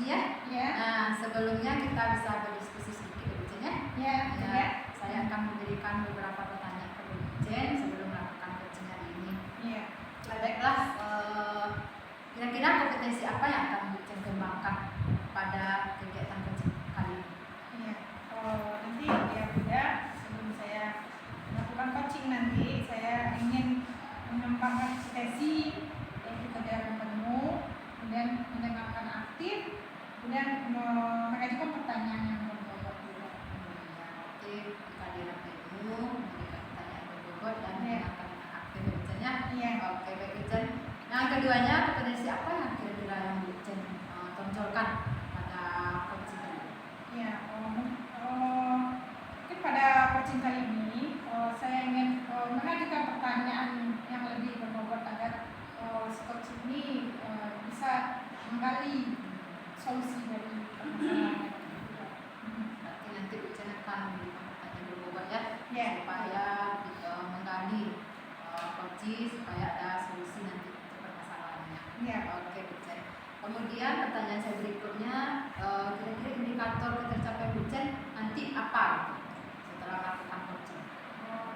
diskusi ya. Nah, sebelumnya kita bisa berdiskusi sedikit Bu Jen ya. Saya akan memberikan beberapa pertanyaan ke Bu Jen sebelum melakukan coaching hari ini. Baiklah, kira-kira kompetensi apa yang akan Bu Jen kembangkan pada kegiatan coaching kali ini? Nanti ya Bunda, sebelum saya melakukan coaching nanti, saya ingin mengembangkan kompetensi yaitu kesadaran penuh, kemudian mendengarkan aktif, kemudian mengajukan pertanyaan yang berbobot juga. Aktif, kesadaran penuh, memberikan pertanyaan berbobot dan mendengarkan aktif Bu Jen ya. Oke, baik Bu Jen. Nah, keduanya kompetensi apa yang kira-kira yang Bu Jen tonjolkan pada coaching kali ini? Mungkin pada coaching kali ini saya ingin mengajukan pertanyaan yang lebih berbobot agar si coach ini bisa menggali solusi dari permasalahan. Berarti nanti Bu Jen akan memberikan pertanyaan berbobot ya, supaya menggali coaching supaya ada solusi nanti untuk permasalahannya. Oke Bu Jen. Kemudian pertanyaan saya berikutnya, kira-kira indikator ketercapaian Bu Jen nanti apa setelah melakukan coaching?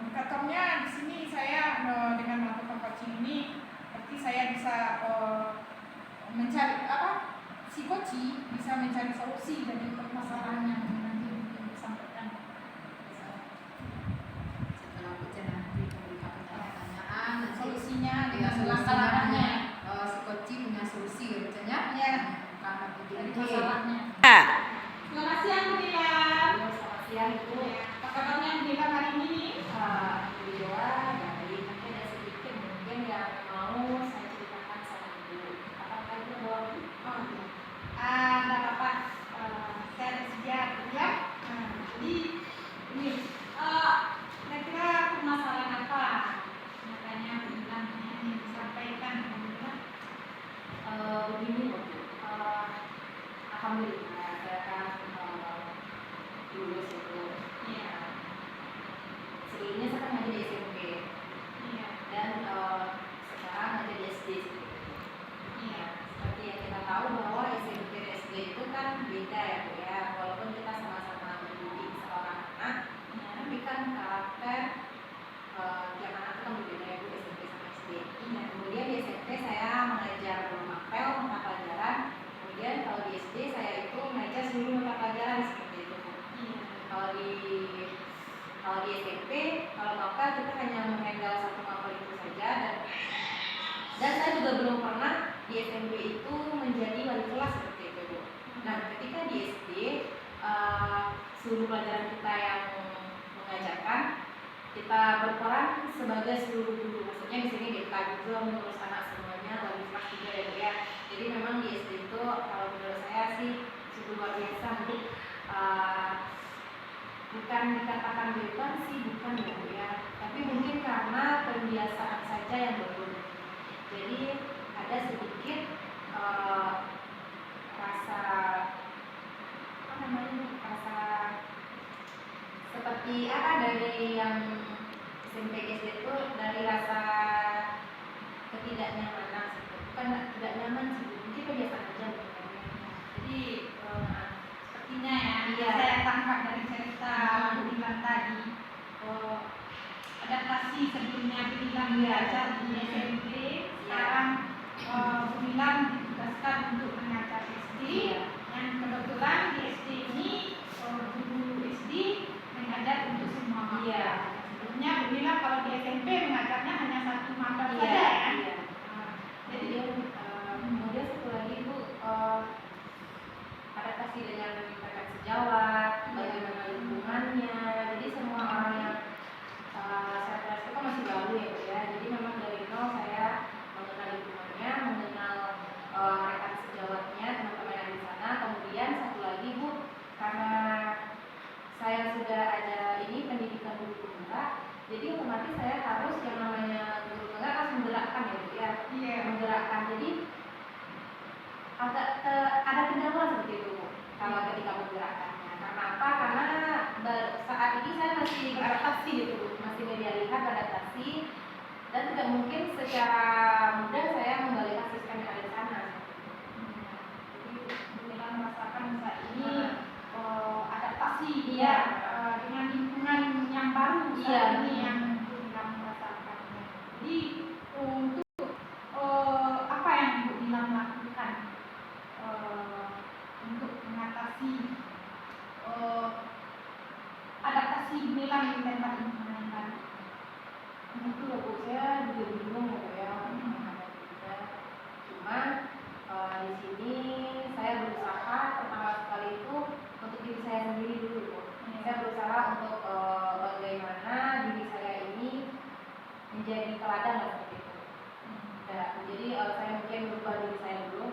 Indikatornya di sini saya dengan melakukan coaching ini, berarti saya bisa mencari si coaching bisa mencari solusi dari permasalahan yang nanti disampaikan. Setelah Bu Jen nanti memberikan pertanyaan, solusinya dengan langkah-langkahnya. Si coaching punya solusi ya Bu Jen ya? Karena Dari masalahnya. Selamat siang Bu Dilan. Selamat siang Ibu. Apa kabarnya Bu Dilan hari ini? Alhamdulillah, dari nanti ada sedikit mungkin yang mau saya ceritakan sama Ibu. Apakah Ibu boleh? Ada apa? Saya bersedia ya. Jadi ini kira-kira permasalahan apa? Makanya Bu Dilan ingin disampaikan Bu Dilan. Begini Bu, alhamdulillah saya kan lulus itu. Sebelumnya saya kan ngajar di SMP dan sekarang ngajar di SD. Seperti yang kita tahu bahwa SMP dan SD itu kan beda ya Bu ya, walaupun kita sama-sama mendidik seorang anak, tapi kan karakter tiap anak itu kan berbeda ya Bu, SMP sama SD. Kemudian di SMP saya mengajar mapel mata pelajaran, kemudian kalau di SD saya itu mengajar seluruh mata pelajaran seperti itu Bu. Kalau di SMP, kalau mapel kita hanya menghandle satu mapel itu saja, dan saya juga belum pernah di SMP itu menjadi wali kelas seperti itu Bu. Nah, ketika di SD seluruh pelajaran kita yang mengajarkan, kita berperan sebagai seluruh guru. Maksudnya di sini kita juga mengurus anak semuanya wali kelas juga ya Bu ya. Jadi memang di SD itu kalau menurut saya sih cukup luar biasa Bu. Bukan dikatakan beban sih, bukan ya Bu ya, tapi mungkin karena pembiasaan saja yang belum. Jadi ada sedikit rasa seperti dari yang SMP SD itu, dari rasa ketidaknyamanan, bukan tidak nyaman sih, mungkin kebiasaan aja. Jadi sepertinya ya, saya tangkap dari cerita Bu Dilan tadi, adaptasi sebelumnya Bu Dilan belajar di SMP, sekarang Bu Dilan ditugaskan untuk mengajar SD, dan kebetulan di SD ini guru SD mengajar untuk semua mapel. Sebelumnya Bu Dilan kalau di SMP mengajarnya hanya satu mapel saja ya. Jadi kemudian satu lagi Bu, adaptasi dengan rekan sejawat, bagaimana lingkungannya. Jadi semua orang yang saya kelas itu kan masih baru ya Bu ya. Jadi memang dari nol saya mengenal lingkungannya, mengenal rekan sejawatnya, teman-teman yang di sana. Kemudian satu lagi Bu, karena saya sudah ada ini pendidikan guru penggerak, jadi otomatis saya harus yang namanya guru penggerak harus menggerakkan ya Bu ya. Menggerakkan. Jadi agak ada kendala seperti itu Bu, kalau ketika menggerakkannya. Karena apa? Karena saat ini saya masih beradaptasi gitu Bu, masih media lihat adaptasi, dan tidak mungkin secara mudah saya membalikan sistem yang ada di sana. Jadi Bu Dilan ya, dengan lingkungan yang baru saat ini Iya. yang Ibu Nilam merasakannya. Jadi untuk apa yang Ibu Nilam lakukan untuk mengatasi adaptasi Ibu Nilam di tempat lingkungan yang baru? Itu loh Bu, saya juga bingung gitu ya menghadapi juga. Cuman di sini saya berusaha pertama sekali itu untuk diri saya sendiri dulu Bu. Saya berusaha untuk bagaimana diri saya ini menjadi teladan lah seperti itu. Ya, jadi saya mungkin berubah diri saya dulu,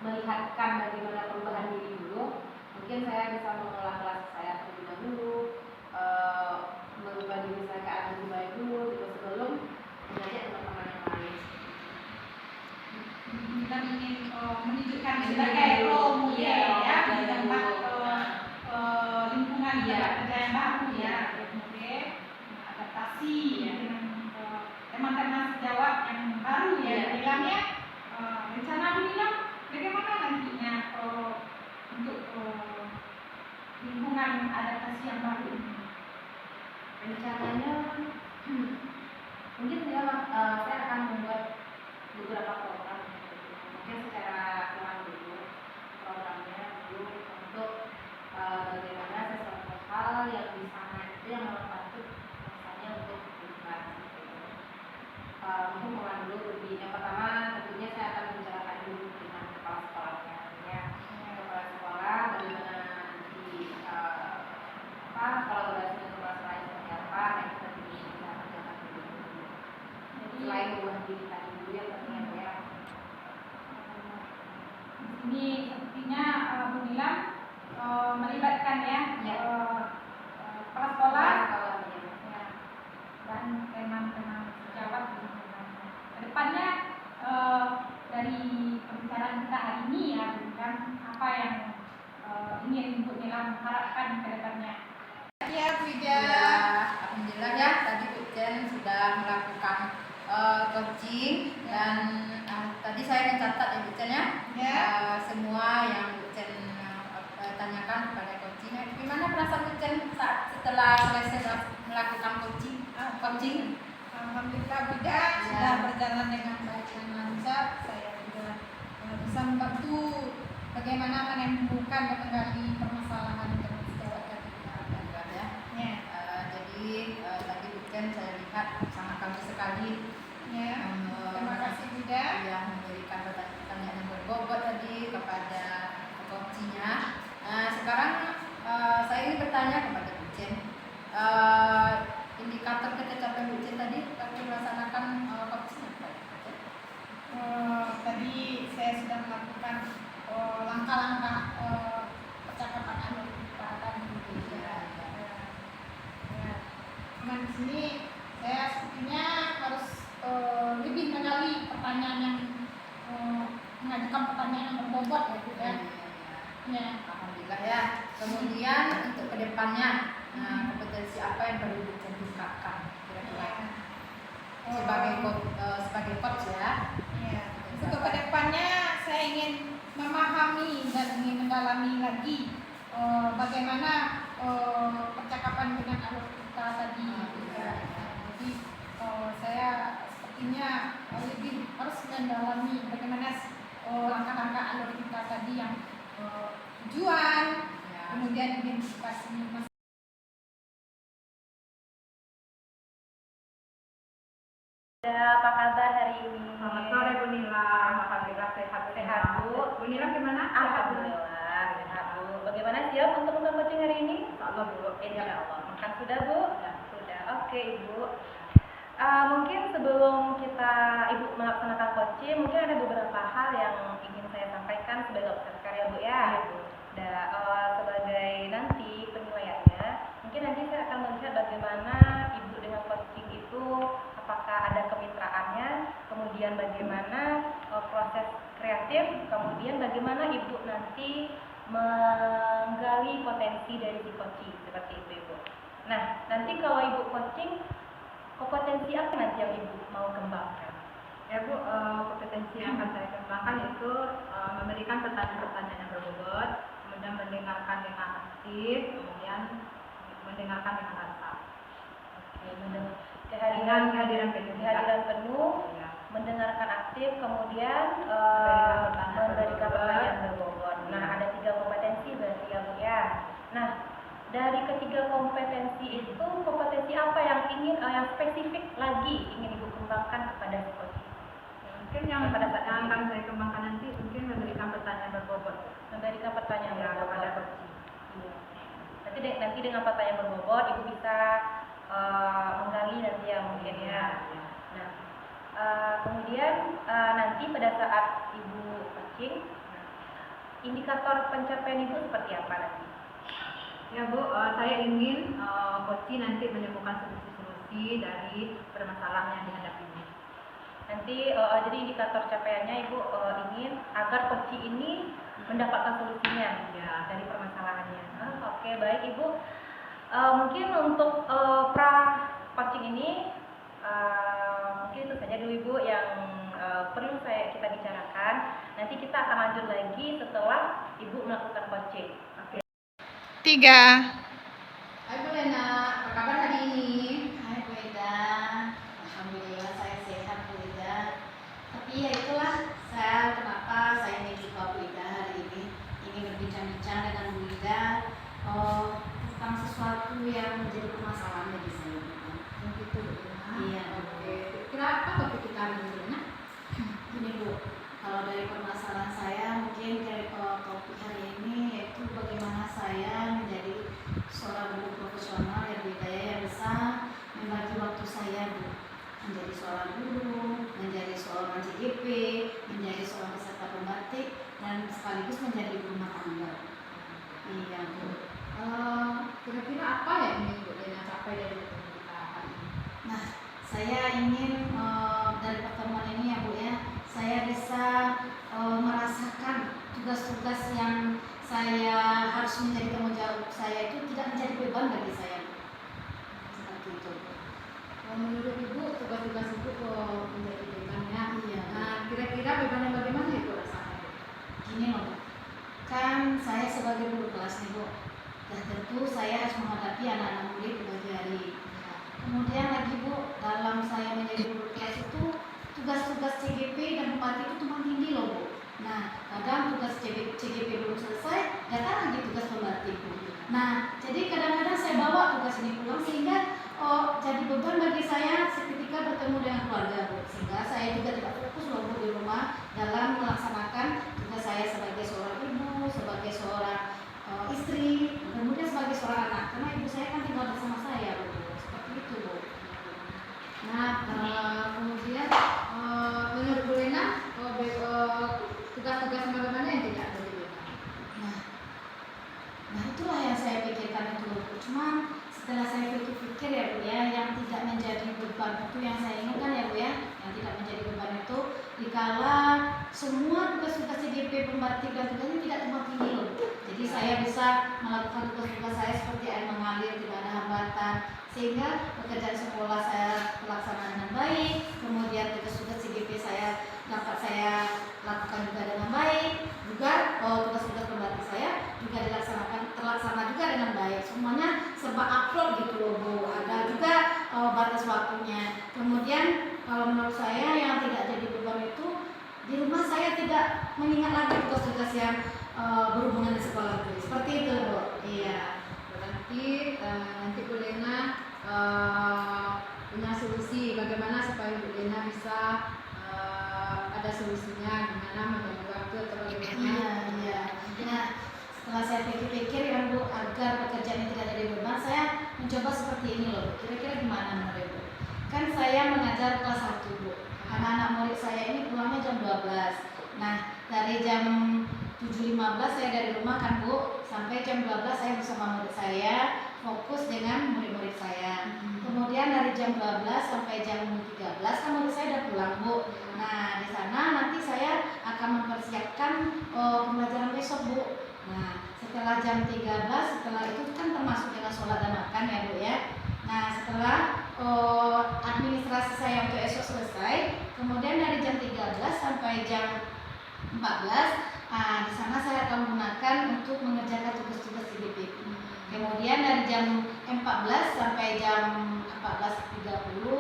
melihatkan bagaimana perubahan diri dulu. Mungkin saya bisa mengolah kelas saya terlebih dahulu, merubah diri saya ke arah lebih baik dulu gitu, sebelum mengajak teman-teman yang lain. Kita ingin menunjukkan sebagai role model ya di tempat lingkungan kerja yang baru ya, kemudian adaptasi dengan teman-teman sejawat yang baru ya. Bilangnya rencana bilang bagaimana nantinya untuk lingkungan adaptasi yang baru ini? Rencananya mungkin saya akan membuat beberapa program. Mungkin secara kurang dulu programnya dulu untuk bagaimana sesuatu hal yang di sana itu yang membantu misalnya untuk lingkungan. Mungkin program dulu lebih. Yang pertama tentunya saya akan membicarakan dulu dengan kepala sekolahnya, kepala sekolah bagaimana di kolaborasi dengan kepala sekolah seperti apa yang kita bisa kerjakan dulu. Selain buat diri tadi dulu yang penting ya. Ini sepertinya Bu Nilam melibatkan ya, kepala sekolah ya, dan teman-teman sejawat di lingkungannya. Kedepannya dari pembicaraan kita hari ini ya, Bu Nilam, apa yang ingin Bu Nilam harapkan ke depannya? Ya, Bu Ida. Alhamdulillah ya, tadi Bu Jen sudah melakukan coaching dan tadi saya mencatat ya Bu Jen ya, semua yang Bu Jen tanyakan kepada coaching. Gimana perasaan Bu Jen setelah selesai melakukan coaching? Alhamdulillah Bu Ida sudah berjalan dengan baik dan lancar. Saya juga bisa membantu bagaimana menemukan dan menggali permasalahan teman sejawat yang kita ada ya. Jadi tadi Bu Jen saya lihat sangat bagus sekali. Ya. Terima kasih Bu Ida. Yang memberikan pertanyaan yang berbobot tadi kepada coachingnya. Sekarang saya ingin bertanya kepada Bu Jen. Indikator kecapaian Bu Jen tadi waktu melaksanakan coaching apa? Tadi saya sudah melakukan langkah-langkah percakapan analitika tadi. Cuman di sini saya sepertinya harus lebih menggali pertanyaan yang mengajukan pertanyaan yang berbobot ya Bu ya. Ya. Alhamdulillah ya. Kemudian untuk kedepannya kompetensi apa yang perlu ditingkatkan kira-kira sebagai coach ya? Ya. Untuk kedepannya saya ingin memahami dan ingin mendalami lagi bagaimana percakapan dengan analitika tadi. Jadi saya sepertinya lebih harus mendalami bagaimana langkah-langkah analitika tadi yang tujuan, kemudian identifikasi masalah. Apa kabar hari ini? Selamat sore Bu Nilam. Alhamdulillah sehat. Sehat Bu. Bu Nilam gimana? Alhamdulillah sehat Bu. Bagaimana siap untuk melakukan coaching hari ini? Insyaallah Bu. Insya Allah. Makan sudah Bu? Sudah. Oke Ibu. Mungkin sebelum Ibu melaksanakan coaching, mungkin ada beberapa hal yang ingin saya sampaikan sebagai observer karya Bu ya. Sebagai nanti penilaiannya, mungkin nanti saya akan melihat bagaimana Ibu dengan coaching itu, apakah ada kemitraannya, kemudian bagaimana proses kreatif, kemudian bagaimana Ibu nanti menggali potensi dari si coaching, seperti itu Ibu. Nah, nanti kalau Ibu coaching, kompetensi apa nanti yang Ibu mau kembangkan? Ya Bu, kompetensi yang akan saya kembangkan itu memberikan pertanyaan-pertanyaan yang berbobot, kemudian mendengarkan dengan aktif, kemudian mendengarkan dengan rasa. Oke, Dengan kehadiran penuh. kehadiran penuh, Ya. mendengarkan aktif, kemudian memberikan pertanyaan berbobot. Nah, ada 3 kompetensi berarti ya Bu ya. Nah, dari ketiga kompetensi itu, kompetensi apa yang yang spesifik lagi ingin Ibu kembangkan kepada si coach? Mungkin yang akan saya kembangkan nanti mungkin memberikan pertanyaan berbobot. Memberikan pertanyaan Ya, berbobot kepada coach. Iya. Nanti dengan pertanyaan berbobot Ibu bisa menggali nanti ya mungkin ya. Nah, kemudian nanti pada saat Ibu coaching, indikator pencapaian Ibu seperti apa nanti? Ya Bu, saya ingin coach nanti menemukan solusi-solusi dari permasalahan yang dihadapi ini. Nanti jadi indikator capaiannya Ibu ingin agar coach ini mendapatkan solusinya Ya. dari permasalahannya. Oke, baik Ibu. Mungkin untuk pra coaching ini mungkin itu saja dulu Ibu yang perlu kita bicarakan. Nanti kita akan lanjut lagi setelah Ibu melakukan coaching. 3. Hai Bu Lena, apa kabar hari ini? Hai Bu Ida, alhamdulillah saya sehat Bu Ida. Tapi ya itulah kenapa saya ingin ke Bu Ida hari ini, ingin berbincang-bincang dengan Bu Ida tentang sesuatu yang menjadi permasalahan bagi saya. Begitu Bu Lena. Iya. Oke. Kenapa topik kita hari ini Bu Lena? Gini Bu, kalau dari permasalahan saya mungkin dari topik hari ini yaitu bagaimana saya menjadi seorang guru profesional yang berdaya yang bisa membagi waktu saya Bu, menjadi seorang guru, menjadi seorang CGP, menjadi seorang peserta pembatik, dan sekaligus menjadi ibu rumah tangga. Iya Bu. Kira-kira apa ya ingin Bu Lena capai dari pertemuan kita hari ini? Nah, saya ingin dari pertemuan ini ya Bu ya, saya bisa merasakan tugas-tugas yang saya harus menjadi tanggung jawab saya itu tidak menjadi beban bagi saya. Seperti itu. Menurut Ibu, tugas-tugas Ibu menjadi bebannya. Iya. Nah, kira-kira bebannya bagaimana Ibu rasanya? Gini loh, kan saya sebagai guru kelas nih Bu, dan tentu saya harus menghadapi anak-anak murid di pagi hari. Kemudian lagi Bu, dalam saya menjadi guru kelas itu tugas-tugas CGP dan pembatik itu tumpang tindih loh Bu. Nah, kadang tugas CGP belum selesai, datang lagi tugas pembatik Bu. Nah, jadi kadang-kadang saya bawa tugas ini pulang sehingga jadi beban bagi saya seketika bertemu dengan keluarga Bu. Sehingga saya juga tidak fokus loh Bu di rumah dalam melaksanakan tugas saya sebagai seorang ibu, sebagai seorang istri, kemudian sebagai seorang anak. Karena ibu saya kan tinggal bersama saya Bu. Seperti itu Bu. Nah, kemudian menurut Bu Lena, tugas-tugas bagaimana yang tidak ada di Lena? Nah itulah yang saya pikirkan itu. Cuman setelah saya pikir-pikir ya Bu ya, yang tidak menjadi beban itu yang saya inginkan ya Bu ya, yang tidak menjadi beban itu dikala semua tugas-tugas CGP pembatik dan tugasnya tidak tumpang tindih loh. Jadi saya bisa melakukan tugas-tugas saya seperti air mengalir, tidak ada hambatan, sehingga pekerjaan sekolah saya terlaksana dengan baik, kemudian tugas-tugas CGP saya dapat saya lakukan juga dengan baik, juga tugas-tugas pembatik saya juga terlaksana juga dengan baik. Semuanya serba upload gitu loh Bu. Ada juga batas waktunya. Kemudian kalau menurut saya yang tidak jadi beban itu di rumah saya tidak mengingat lagi tugas-tugas yang berhubungan dengan sekolah Bu. Seperti itu Bu. Iya. Berarti nanti Bu Lena punya solusi bagaimana supaya Bu Lena bisa ada solusinya gimana membagi waktu atau bagaimana? Iya. Nah, setelah saya pikir-pikir ya Bu, agar pekerjaan ini tidak jadi beban, saya mencoba seperti ini loh. Kira-kira gimana menurut Bu? Kan saya mengajar kelas 1 Bu. Anak-anak murid saya ini pulangnya jam 12. Nah, dari jam 7.15 saya dari rumah kan Bu, sampai jam 12 saya bersama murid saya, fokus dengan murid-murid saya. Kemudian dari jam 12 sampai jam 13 kan murid saya udah pulang Bu. Nah, di sana nanti saya akan mempersiapkan pembelajaran besok Bu. Nah, setelah jam 13, setelah itu kan termasuk dengan sholat dan makan ya Bu ya. Nah, setelah administrasi saya untuk esok selesai, kemudian dari jam 13 sampai jam 14, di sana saya akan menggunakan untuk mengerjakan tugas-tugas CGP. Kemudian dari jam 14 sampai jam 14.30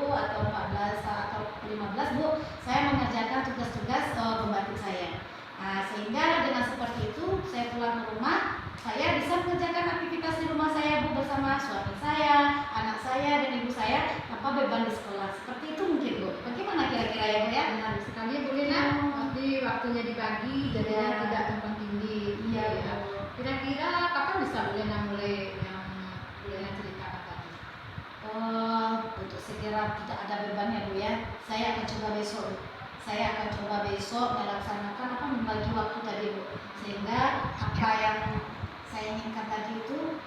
atau 14 atau 15 Bu, saya mengerjakan tugas-tugas pembantu saya. Nah, sehingga dengan seperti itu saya pulang ke rumah, saya bisa mengerjakan aktivitas di rumah saya Bu bersama suami saya, anak saya dan ibu saya tanpa beban di sekolah. Seperti itu mungkin Bu. Bagaimana kira-kira ya Bu ya? Benar sekali Bu Lena. Nanti waktunya dibagi jadinya tidak tumpang tindih. Iya. Ya. Kira-kira kapan bisa Bu Lena mulai yang Bu Lena ceritakan tadi? Untuk segera tidak ada bebannya Bu ya, saya akan coba besok. Saya akan coba besok melaksanakan membagi waktu tadi Bu, sehingga apa yang saya inginkan tadi itu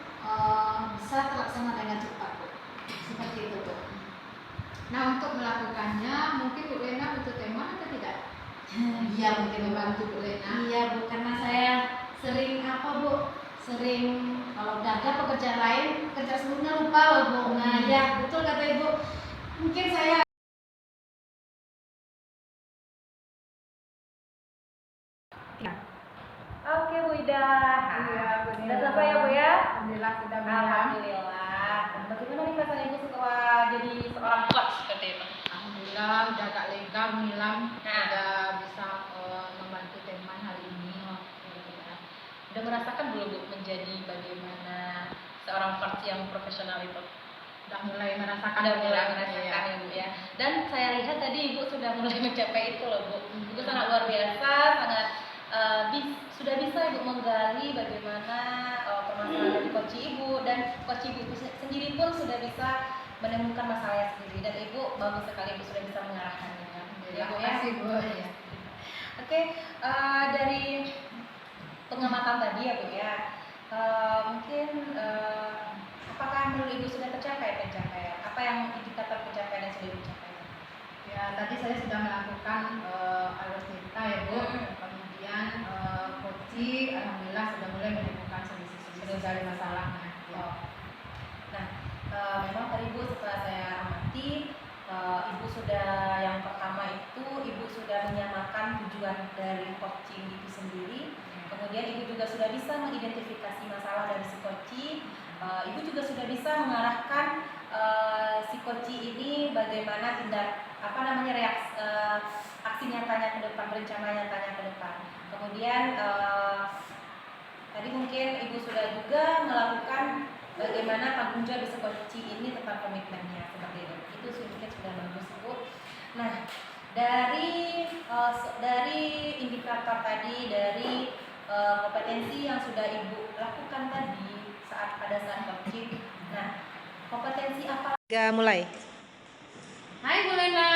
bisa terlaksana dengan cepat Bu. Seperti itu Bu. Nah, untuk melakukannya mungkin Bu Lena butuh teman atau tidak? Iya mungkin Membantu Bu Lena. Iya Bu, karena saya sering sering kalau udah ada pekerjaan lain, kerja sebelumnya lupa loh Bu. Nah ya betul kata Ibu, mungkin saya Oke Bu Ida. Iya, Bu Sudah Ida. selesai ya Bu ya? Alhamdulillah sudah malam. Alhamdulillah. Dan bagaimana nih perasaan Ibu setelah jadi seorang coach seperti itu? Alhamdulillah udah agak lega Milam, Nah. udah bisa membantu teman hari ini. Udah merasakan belum Bu menjadi bagaimana seorang coach yang profesional itu? Udah mulai merasakan. Udah mulai Iya. merasakan ya Bu ya. Dan saya lihat tadi Ibu sudah mulai mencapai itu loh Bu. Itu sangat luar biasa, sangat sudah bisa Ibu menggali bagaimana permasalahan dari coach Ibu, dan coach Ibu itu sendiri pun sudah bisa menemukan masalahnya sendiri, dan Ibu bagus sekali Ibu sudah bisa mengarahkannya. Ya Bu ya. Terima kasih Bu. Ya. Oke, dari pengamatan tadi ya Bu ya, mungkin apakah menurut Ibu sudah tercapai pencapaian? Apa yang indikator pencapaian yang sudah Ibu capai? Ya, tadi saya sudah melakukan algoritma ya Bu. Kemudian coaching, alhamdulillah sudah mulai menemukan solusi-solusi dari masalahnya. Ya. Nah, memang tadi Bu setelah saya amati, Ibu sudah yang pertama itu Ibu sudah menyamakan tujuan dari coaching itu sendiri. Kemudian Ibu juga sudah bisa mengidentifikasi masalah dari si coaching. Ibu juga sudah bisa mengarahkan si coaching ini bagaimana reaksi aksi nyatanya ke depan, rencana nyatanya ke depan. Kemudian tadi mungkin Ibu sudah juga melakukan bagaimana tanggung jawab si coaching ini tentang komitmennya seperti itu. Itu mungkin sudah bagus Bu. Nah, dari indikator tadi, dari kompetensi yang sudah Ibu lakukan tadi pada saat coaching. Nah, kompetensi apa? Mulai. Hai Bu Lena.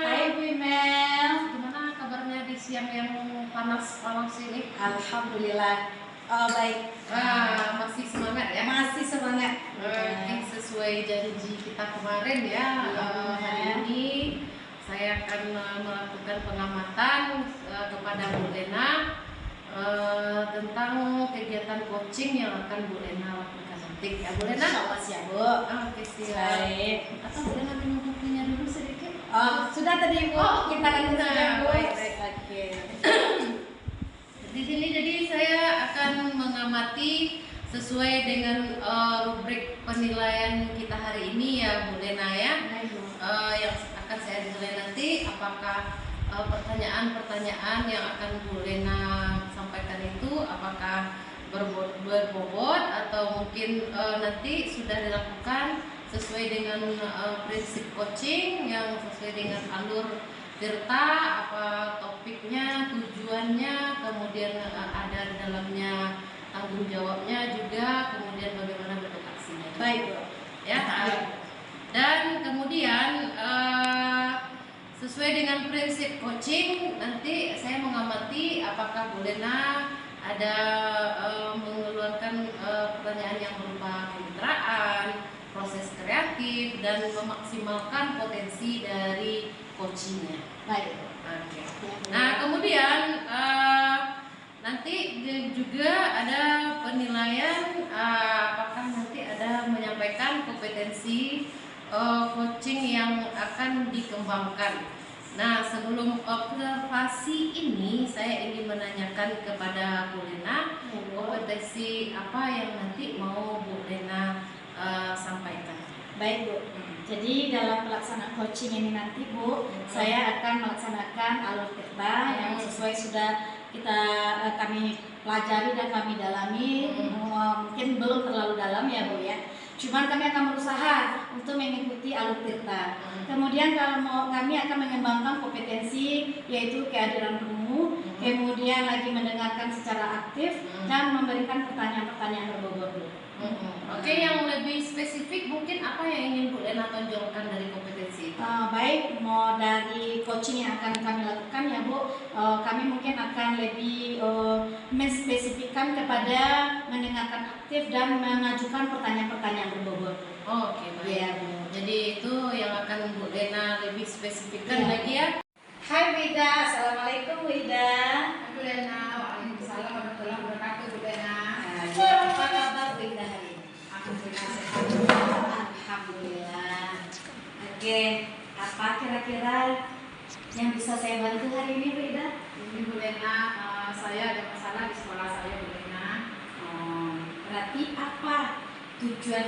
Hai Bu Imel. Gimana kabarnya di siang yang panas ini? Alhamdulillah. Baik. Masih semangat ya? Masih semangat. Oke, sesuai janji kita kemarin ya. Hari ini saya akan melakukan pengamatan kepada Bu Lena tentang kegiatan coaching yang akan Bu Lena lakukan nanti ya Bu Lena. Insyaallah siap Bu. Oke, siap. Baik. Atau Bu Lena minum kopinya dulu sedikit? Sudah tadi Bu. Oh, Kita lanjut saja Bu. baik. Oke. Di sini jadi saya akan mengamati sesuai dengan rubrik penilaian kita hari ini ya Bu Lena ya. Yang akan saya nilai nanti apakah pertanyaan-pertanyaan yang akan Bu Lena sampaikan itu apakah berbobot atau mungkin nanti sudah dilakukan sesuai dengan prinsip coaching yang sesuai dengan alur tirta, apa topiknya, tujuannya, kemudian ada di dalamnya tanggung jawabnya juga, kemudian bagaimana bentuk aksinya. Baik Bu. Ya. Dan kemudian sesuai dengan prinsip coaching nanti saya mengamati apakah Bu Lena ada mengeluarkan pertanyaan yang berupa kemitraan, proses kreatif, dan memaksimalkan potensi dari coachingnya. Baik. Oke. Nah kemudian nanti juga ada penilaian apakah nanti ada menyampaikan kompetensi coaching yang akan dikembangkan. Nah sebelum observasi ini saya ingin menanyakan kepada Bu Lena kompetensi apa yang nanti mau Bu Lena sampaikan Baik Bu. Jadi dalam pelaksanaan coaching ini nanti Bu, saya akan melaksanakan alur tirta yang sesuai sudah kami pelajari dan kami dalami. Mungkin belum terlalu dalam ya Bu ya. Cuman kami akan berusaha untuk mengikuti alur tirta. Kemudian kami akan mengembangkan kompetensi yaitu kehadiran temu, kemudian lagi mendengarkan secara aktif dan memberikan pertanyaan-pertanyaan berbobot Bu. Oke, yang lebih spesifik mungkin apa yang ingin Bu Lena tonjolkan dari kompetensi itu? Baik, mau dari coaching yang akan kami lakukan ya Bu, kami mungkin akan lebih menspesifikkan kepada mendengarkan aktif dan mengajukan pertanyaan-pertanyaan berbobot. Oke, baik. Iya Bu. Jadi itu yang akan Bu Lena lebih spesifikkan lagi ya. Hai Bu Ida, assalamualaikum Bu Ida. Bu Lena, waalaikumsalam warahmatullahi wabarakatuh Bu Lena. Apa kabar Bu Ida hari ini? Alhamdulillah sehat. Alhamdulillah. Oke, apa kira-kira yang bisa saya bantu hari ini Bu Ida? Ini Bu Lena, saya ada masalah di sekolah saya Bu Lena. Berarti apa tujuan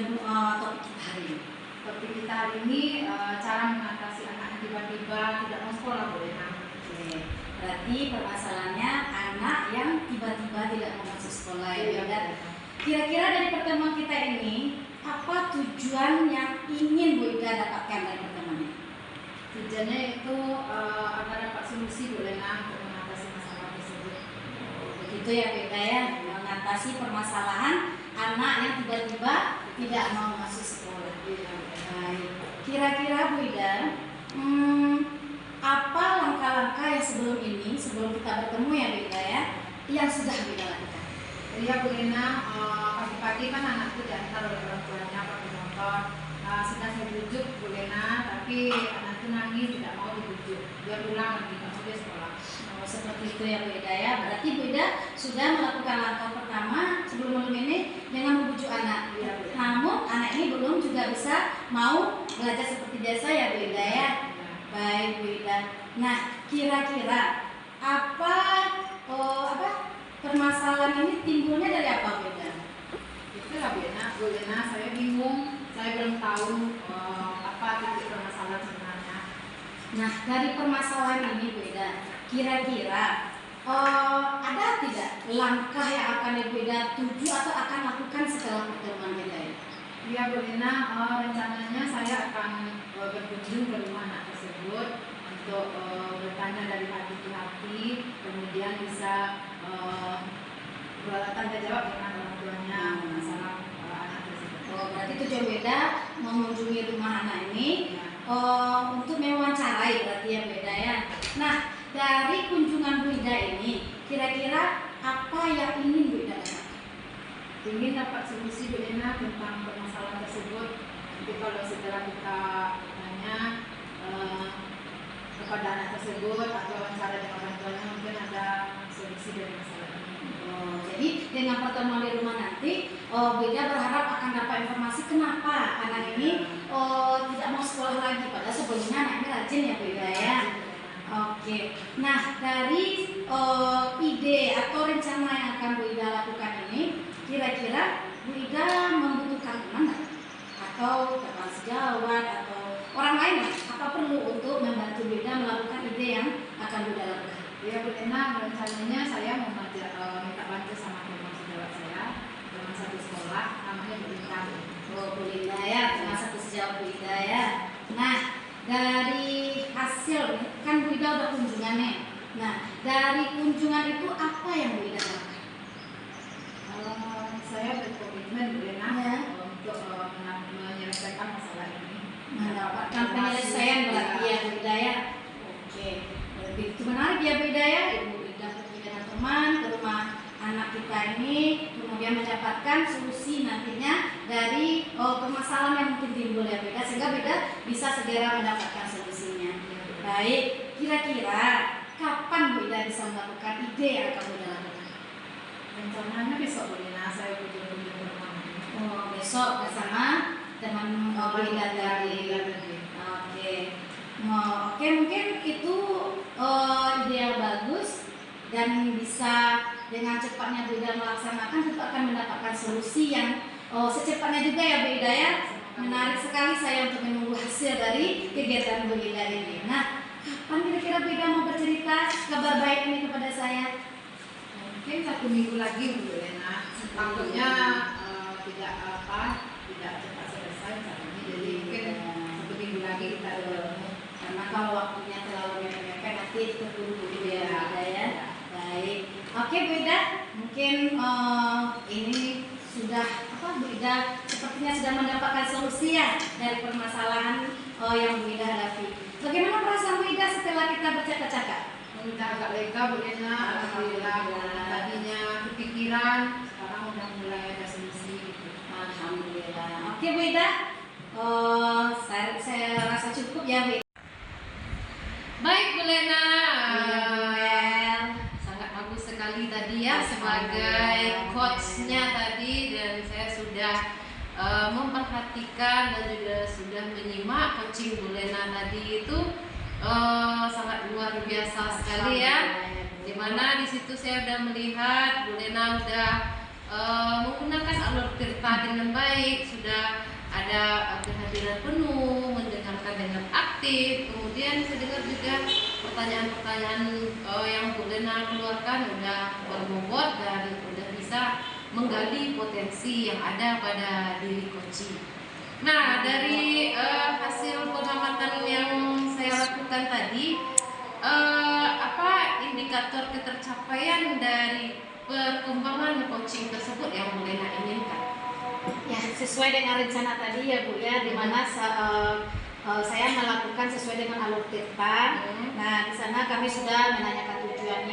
topik kita hari ini? Topik kita hari ini cara mengatasi anak yang tiba-tiba tidak mau sekolah Bu Lena. Oke, berarti permasalahannya anak yang tiba-tiba tidak mau masuk sekolah ya Bu Ida. Kira-kira dari pertemuan kita ini, apa tujuan yang ingin Bu Ida dapatkan dari pertemuan ini? Tujuannya itu agar dapat solusi Bu Lena untuk mengatasi masalah tersebut. Begitu ya Bu Ida ya, mengatasi permasalahan anak yang tiba-tiba tidak mau masuk sekolah. Baik. Kira-kira Bu Ida, apa langkah-langkah yang sebelum kita bertemu ya Bu Ida ya, yang sudah Bu Ida lakukan? Iya Bu Lena, pagi-pagi kan anakku diantar oleh orang tuanya pakai motor. Sudah saya bujuk Bu Lena, tapi anakku nangis tidak mau dibujuk. Dia pulang lagi, nggak mau dia sekolah. Seperti itu ya Bu Ida ya. Berarti Bu Ida sudah melakukan langkah pertama sebelum ini dengan membujuk anak. Iya, Bu. Namun anak ini belum juga bisa mau belajar seperti biasa ya Bu Ida ya. Baik Bu Ida. Nah kira-kira apa permasalahan ini timbulnya dari apa Bu Ida? Itulah Bu Lena, saya bingung, saya belum tahu apa titik permasalahan sebenarnya. Nah dari permasalahan ini Bu Ida, kira-kira ada tidak langkah yang akan Ibu Ida tuju atau akan lakukan setelah pertemuan kita ini? Iya Bu Lena, rencananya saya akan berkunjung ke rumah anak tersebut untuk bertanya dari hati ke hati, kemudian bisa tanya jawab dengan orang tuanya masalah anak tersebut. Berarti tujuan Bu Ida mengunjungi rumah anak ini untuk mewawancarai berarti ya Bu Ida ya. Nah dari kunjungan Bu Ida ini kira-kira apa yang ingin Bu Ida dapatkan? Ingin dapat solusi Bu Lena tentang permasalahan tersebut. Nanti kalau setelah kita tanya kepada anak tersebut atau wawancara dengan orang tuanya mungkin ada solusi dari masalah ini. Jadi dengan pertemuan di rumah nanti Bu Ida berharap akan dapat informasi kenapa anak ini tidak mau sekolah lagi padahal sebelumnya anak ini rajin ya Bu Ida ya. Oke, nah dari ide atau rencana yang akan Bu Ida lakukan ini, kira-kira Bu Ida membutuhkan teman nggak? Atau teman sejawat atau orang lain lah? Apa perlu untuk membantu Bu Ida melakukan ide yang akan Bu Ida lakukan? Ya Bu Lena, rencananya saya mau minta bantu sama teman sejawat saya, teman satu sekolah, namanya Bu Linda. Bu Ida ya, teman satu sejawat Bu Ida ya. Nah dari hasil kan Bu Ida udah kunjungannya. Nah dari kunjungan itu apa yang Bu Ida lakukan? Saya berkomitmen Bu Lena Ya. untuk menyelesaikan masalah ini. Mendapatkan penyelesaian berarti ya Bu Ida ya. Oke, begitu menarik ya Bu Ida ya. Ibu Ida pergi dengan teman ke rumah anak kita ini, kemudian mendapatkan solusi nantinya dari permasalahan yang mungkin timbul ya Bu Ida, sehingga Bu Ida bisa segera mendapatkan solusinya. Baik, kira-kira kapan Bu Ida bisa melakukan ide yang akan Bu Ida lakukan? Rencananya besok Bu Lena saya kunjung ke rumah ini. Besok bersama teman Bu Ida tadi. Oke. Oke, mungkin itu ide yang bagus dan bisa dengan cepatnya Bu Ida melaksanakan tentu akan mendapatkan solusi yang secepatnya juga ya Bu Ida ya. menarik sekali saya untuk menunggu hasil dari kegiatan Bu Ida ini. Nah, kapan kira-kira Bu Ida mau bercerita kabar baik ini kepada saya? Mungkin 1 minggu lagi Bu Lena. Takutnya tidak cepat selesai ini, jadi mungkin 1 minggu lagi kita ketemu. Karena kalau waktunya terlalu mepet-mepet nanti tertunggu Bu Iya. Ida ya. Baik. Oke Bu Ida, mungkin ini sudah Bu Ida sepertinya sudah mendapatkan solusi ya dari permasalahan yang Bu Ida hadapi. Bagaimana perasaan Bu Ida setelah kita bercakap-cakap? Udah agak lega Bu Lena, alhamdulillah. Tadinya kepikiran, sekarang udah mulai ada solusi gitu. Alhamdulillah. Oke Bu Ida, saya rasa cukup ya Bu Ida. Baik Bu Lena, Iya, Bu Mel. sangat bagus sekali tadi ya sebagai coachnya tadi, dan saya sudah memperhatikan dan juga sudah menyimak coaching Bu Lena tadi itu sangat luar biasa sekali ya. Dimana di situ saya sudah melihat Bu Lena sudah menggunakan alur tirta dengan baik, sudah ada kehadiran penuh, mendengarkan dengan aktif. Kemudian saya dengar juga pertanyaan-pertanyaan yang Bu Lena keluarkan sudah berbobot dan sudah bisa menggali potensi yang ada pada diri coaching. Nah, dari hasil pengamatan yang saya lakukan tadi, apa indikator ketercapaian dari perkembangan coaching tersebut yang Bu Lena inginkan? Ya, sesuai dengan rencana tadi ya Bu ya, di mana saya melakukan sesuai dengan alur tirta. Nah, di sana kami sudah menanyakan tujuan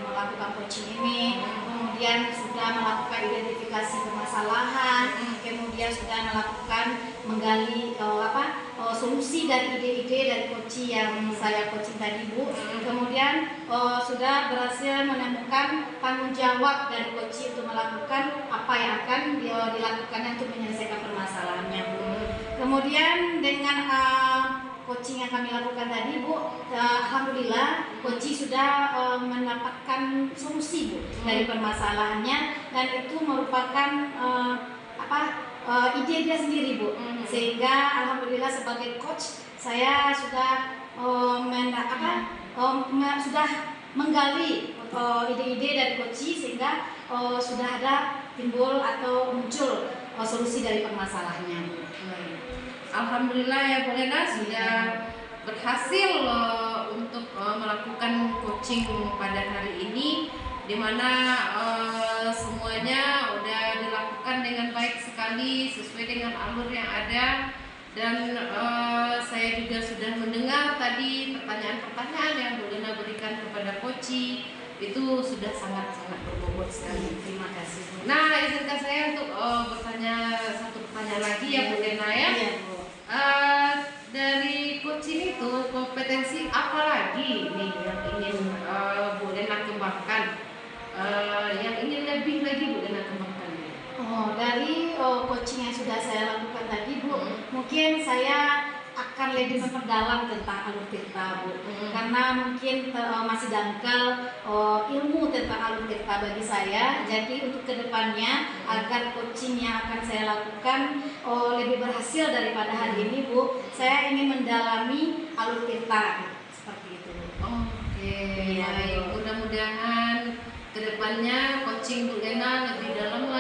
melakukan coaching ini, kemudian sudah melakukan identifikasi permasalahan, kemudian sudah melakukan menggali solusi dari ide-ide dari coaching yang saya coaching tadi Bu. Kemudian sudah berhasil menemukan tanggung jawab dari coaching untuk melakukan apa yang akan dilakukannya untuk menyelesaikan permasalahannya Bu. Kemudian dengan coaching yang kami lakukan tadi Bu, alhamdulillah coaching sudah mendapatkan solusi Bu dari permasalahannya, dan itu merupakan ide dia sendiri Bu. Sehingga alhamdulillah sebagai coach saya sudah sudah menggali ide-ide dari coaching, sehingga sudah ada timbul atau muncul solusi dari permasalahannya. Alhamdulillah ya Bu Lena sudah berhasil untuk melakukan coaching pada hari ini, di mana semuanya udah dilakukan dengan baik sekali sesuai dengan alur yang ada, dan saya juga sudah mendengar tadi pertanyaan-pertanyaan yang Bu Lena berikan kepada coaching itu sudah sangat-sangat berbobot sekali. Terima kasih Bu. Nah, izinkan saya untuk bertanya satu pertanyaan lagi ya Bu Lena ya. Iya, Bu. Dari coaching itu kompetensi apa lagi nih yang ingin Bu Lena kembangkan, yang ingin lebih lagi Bu Lena kembangkan? Dari coaching yang sudah saya lakukan tadi Bu, mungkin saya akan lebih memperdalam tentang alur tirta Bu, karena mungkin masih dangkal ilmu tentang alur tirta bagi saya. Jadi untuk kedepannya agar coaching yang akan saya lakukan lebih berhasil daripada hari ini Bu, saya ingin mendalami alur tirta seperti itu Bu. Oke, baik. Mudah-mudahan kedepannya coaching Bu Lena lebih dalam